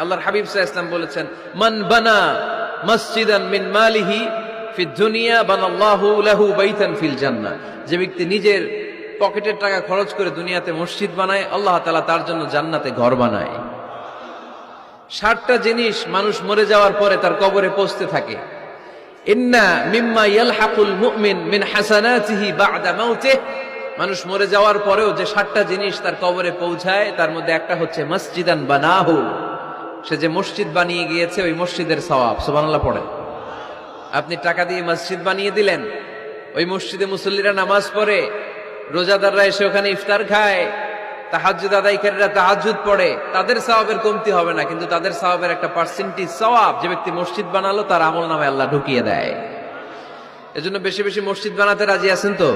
আল্লাহর হাবিব সাল্লাল্লাহু আলাইহি ওয়াসাল্লাম বলেছেন, মান বানা মসজিদান মিন মালিহি ফিদ দুনিয়া বানাল্লাহু লাহু বাইতান ফিল জান্নাহ। যে ব্যক্তি নিজের পকেটের টাকা খরচ করে দুনিয়াতে মসজিদ বানায়, আল্লাহ তাআলা তার জন্য জান্নাতে ঘর বানায়। 60টা জিনিস মানুষ মরে যাওয়ার পরে তার কবরে পৌঁছতে থাকে। ইন্না মিম্মা ইয়ালহাকুল মুমিন মিন হাসানাতিহি বা'দা মাউতিহি। মানুষ মরে যাওয়ার পরেও যে 60টা জিনিস তার কবরে পৌঁছায়, তার মধ্যে একটা হচ্ছে মসজিদান বানাহু। সে যে মসজিদ বানিয়ে গিয়েছে, ওই মসজিদের সওয়াব। সুবহানাল্লাহ পড়েন। আপনি টাকা দিয়ে মসজিদ বানিয়ে দিলেন, ওই মসজিদে মুসল্লিরা নামাজ পড়ে, রোজাদাররা এসে ওখানে ইফতার খায়, তাহাজ্জুদ আদায়কারীরা তাহাজ্জুদ পড়ে, তাদের সওয়াবের কমতি হবে না, কিন্তু তাদের সওয়াবের একটা পার্সেন্টেজ সওয়াব যে ব্যক্তি মসজিদ বানালো তার আমলনামায় আল্লাহ ঢুকিয়ে দেয়। এজন্য বেশি বেশি মসজিদ বানাতে রাজি আছেন তো?